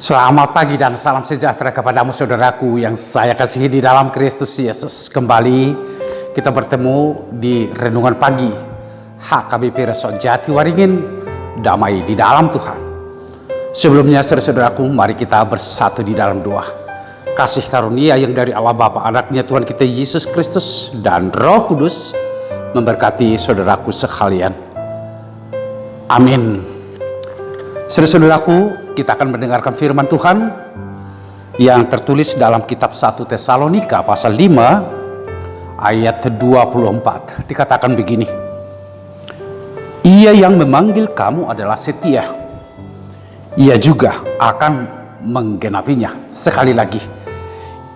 Selamat pagi dan salam sejahtera kepadamu saudaraku yang saya kasihi di dalam Kristus Yesus. Kembali kita bertemu di Renungan Pagi HKBP Resort Jati Waringin, damai di dalam Tuhan. Sebelumnya saudaraku, mari kita bersatu di dalam doa. Kasih karunia yang dari Allah Bapa, Anaknya Tuhan kita Yesus Kristus dan Roh Kudus memberkati saudaraku sekalian. Amin. Saudaraku, kita akan mendengarkan firman Tuhan yang tertulis dalam kitab 1 Tesalonika pasal 5 ayat 24. Dikatakan begini: Ia yang memanggil kamu adalah setia, Ia juga akan menggenapinya. Sekali lagi,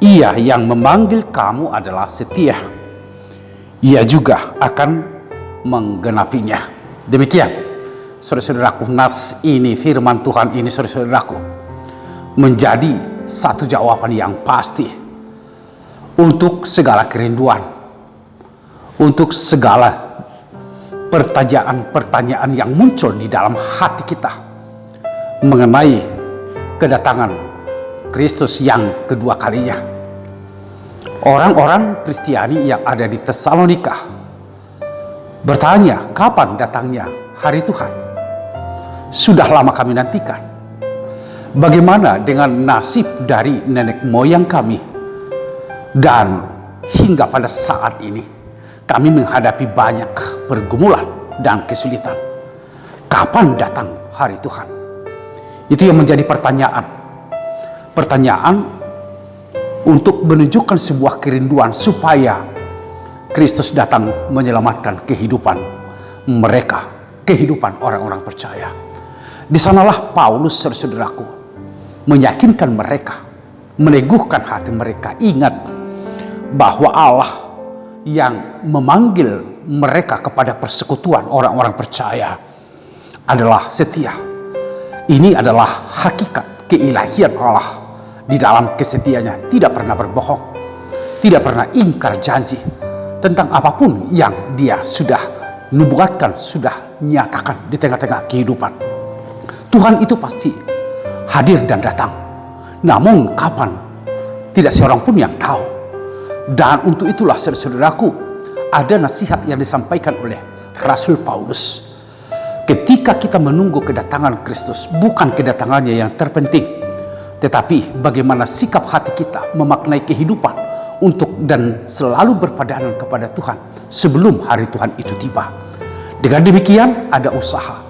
Ia yang memanggil kamu adalah setia, Ia juga akan menggenapinya. Demikian saudara-saudaraku, nas ini, firman Tuhan ini saudara-saudaraku, menjadi satu jawaban yang pasti untuk segala kerinduan, untuk segala pertanyaan-pertanyaan yang muncul di dalam hati kita mengenai kedatangan Kristus yang kedua kalinya. Orang-orang Kristiani yang ada di Tesalonika bertanya, kapan datangnya hari Tuhan? Sudah lama kami nantikan. Bagaimana dengan nasib dari nenek moyang kami? Dan hingga pada saat ini kami menghadapi banyak pergumulan dan kesulitan. Kapan datang hari Tuhan? Itu yang menjadi pertanyaan. Pertanyaan untuk menunjukkan sebuah kerinduan supaya Kristus datang menyelamatkan kehidupan mereka, kehidupan orang-orang percaya. Di sanalah Paulus, saudaraku, meyakinkan mereka, meneguhkan hati mereka. Ingat bahwa Allah yang memanggil mereka kepada persekutuan orang-orang percaya adalah setia. Ini adalah hakikat keilahian Allah. Di dalam kesetiaannya tidak pernah berbohong, tidak pernah ingkar janji tentang apapun yang dia sudah nubuatkan, sudah nyatakan di tengah-tengah kehidupan. Tuhan itu pasti hadir dan datang. Namun kapan? Tidak seorang pun yang tahu. Dan untuk itulah saudaraku, ada nasihat yang disampaikan oleh Rasul Paulus. Ketika kita menunggu kedatangan Kristus, bukan kedatangannya yang terpenting, tetapi bagaimana sikap hati kita memaknai kehidupan untuk dan selalu berpadanan kepada Tuhan sebelum hari Tuhan itu tiba. Dengan demikian ada usaha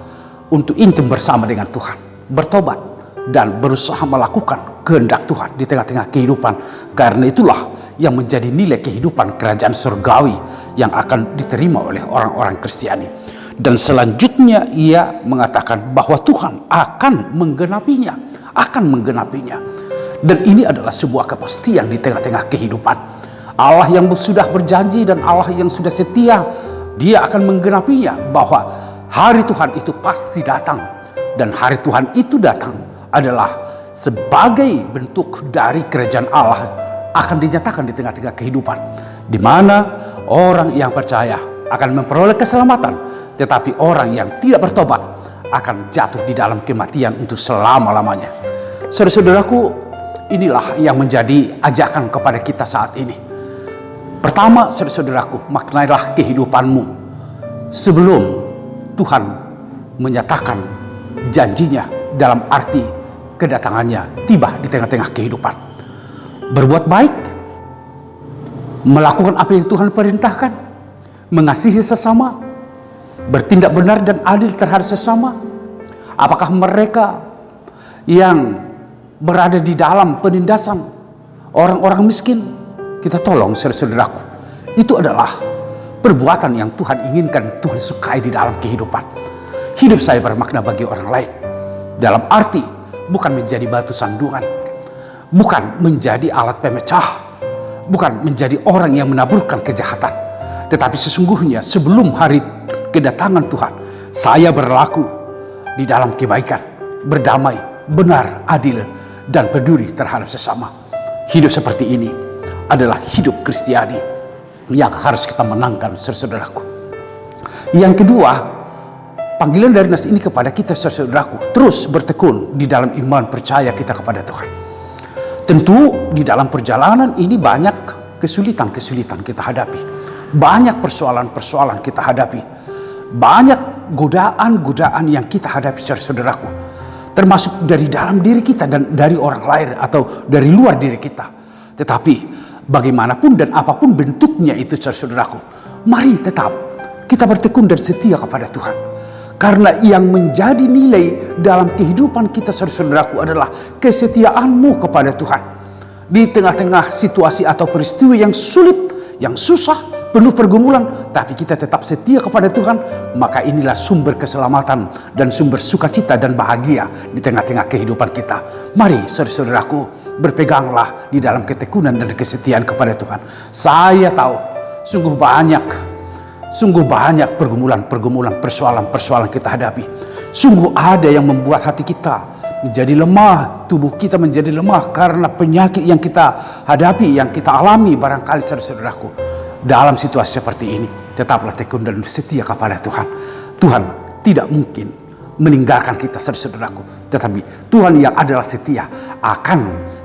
untuk intim bersama dengan Tuhan, bertobat dan berusaha melakukan kehendak Tuhan di tengah-tengah kehidupan. Karena itulah yang menjadi nilai kehidupan kerajaan surgawi yang akan diterima oleh orang-orang Kristiani. Dan selanjutnya ia mengatakan bahwa Tuhan akan menggenapinya, Dan ini adalah sebuah kepastian di tengah-tengah kehidupan. Allah yang sudah berjanji dan Allah yang sudah setia, Dia akan menggenapinya, bahwa hari Tuhan itu pasti datang. Dan hari Tuhan itu datang adalah sebagai bentuk dari kerajaan Allah akan dinyatakan di tengah-tengah kehidupan, di mana orang yang percaya akan memperoleh keselamatan, tetapi orang yang tidak bertobat akan jatuh di dalam kematian untuk selama-lamanya. Saudara-saudaraku, inilah yang menjadi ajakan kepada kita saat ini. Pertama, saudara-saudaraku, maknailah kehidupanmu sebelum Tuhan menyatakan janjinya dalam arti kedatangannya tiba di tengah-tengah kehidupan. Berbuat baik, melakukan apa yang Tuhan perintahkan, mengasihi sesama, bertindak benar dan adil terhadap sesama. Apakah mereka yang berada di dalam penindasan orang-orang miskin, kita tolong saudaraku. Itu adalah perbuatan yang Tuhan inginkan, Tuhan sukai di dalam kehidupan. Hidup saya bermakna bagi orang lain, dalam arti bukan menjadi batu sandungan, bukan menjadi alat pemecah, bukan menjadi orang yang menaburkan kejahatan, tetapi sesungguhnya sebelum hari kedatangan Tuhan, saya berlaku di dalam kebaikan, berdamai, benar, adil, dan peduli terhadap sesama. Hidup seperti ini adalah hidup Kristiani yang harus kita menangkan, saudaraku. Yang kedua, Panggilan dari nas ini kepada kita saudaraku, terus bertekun di dalam iman percaya kita kepada Tuhan. Tentu di dalam perjalanan ini banyak kesulitan-kesulitan kita hadapi. Banyak persoalan-persoalan kita hadapi. Banyak godaan-godaan yang kita hadapi saudaraku. Termasuk dari dalam diri kita dan dari orang lain atau dari luar diri kita. Tetapi bagaimanapun dan apapun bentuknya itu saudaraku, mari tetap kita bertekun dan setia kepada Tuhan. Karena yang menjadi nilai dalam kehidupan kita saudaraku adalah kesetiaanmu kepada Tuhan. Di tengah-tengah situasi atau peristiwa yang sulit, yang susah, penuh pergumulan, tapi kita tetap setia kepada Tuhan, maka inilah sumber keselamatan dan sumber sukacita dan bahagia di tengah-tengah kehidupan kita. Mari saudaraku, berpeganglah di dalam ketekunan dan kesetiaan kepada Tuhan. Saya tahu sungguh banyak pergumulan-pergumulan, persoalan-persoalan kita hadapi. Sungguh ada yang membuat hati kita menjadi lemah, tubuh kita menjadi lemah karena penyakit yang kita hadapi, yang kita alami barangkali saudaraku. Dalam situasi seperti ini, tetaplah tekun dan setia kepada Tuhan. Tuhan tidak mungkin meninggalkan kita saudaraku, tetapi Tuhan yang adalah setia akan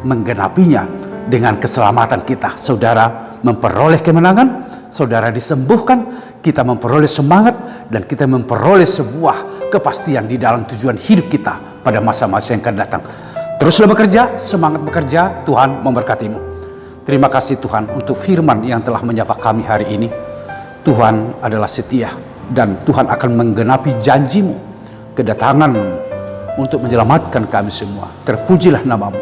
menggenapinya dengan keselamatan kita. Saudara memperoleh kemenangan, saudara disembuhkan, kita memperoleh semangat, dan kita memperoleh sebuah kepastian di dalam tujuan hidup kita pada masa-masa yang akan datang. Teruslah bekerja, semangat bekerja, Tuhan memberkatimu. Terima kasih Tuhan untuk firman yang telah menyapa kami hari ini. Tuhan adalah setia dan Tuhan akan menggenapi janjimu, kedatangan untuk menyelamatkan kami semua. Terpujilah namamu.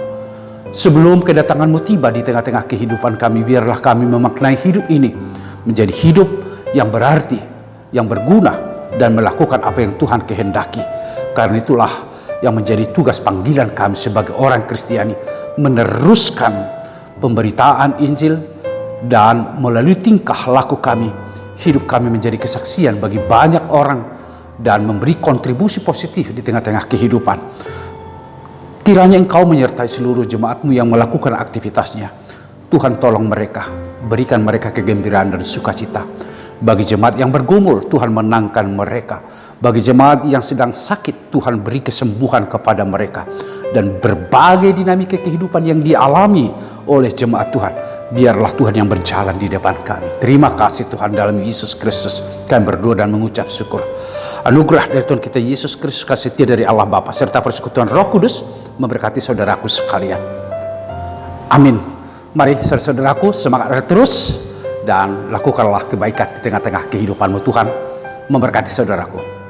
Sebelum kedatanganmu tiba di tengah-tengah kehidupan kami, biarlah kami memaknai hidup ini menjadi hidup yang berarti, yang berguna, dan melakukan apa yang Tuhan kehendaki. Karena itulah yang menjadi tugas panggilan kami sebagai orang Kristiani, meneruskan pemberitaan Injil, dan melalui tingkah laku kami, hidup kami menjadi kesaksian bagi banyak orang dan memberi kontribusi positif di tengah-tengah kehidupan. Kiranya Engkau menyertai seluruh jemaatmu yang melakukan aktivitasnya. Tuhan tolong mereka, berikan mereka kegembiraan dan sukacita. Bagi jemaat yang bergumul, Tuhan menangkan mereka. Bagi jemaat yang sedang sakit, Tuhan beri kesembuhan kepada mereka. Dan berbagai dinamika kehidupan yang dialami oleh jemaat Tuhan, biarlah Tuhan yang berjalan di depan kami. Terima kasih Tuhan, dalam Yesus Kristus kami berdoa dan mengucap syukur. Anugerah dari Tuhan kita Yesus Kristus, kasih setia dari Allah Bapa, serta persekutuan Roh Kudus memberkati saudaraku sekalian. Amin. Mari saudaraku, semangat terus dan lakukanlah kebaikan di tengah-tengah kehidupanmu. Tuhan memberkati saudaraku.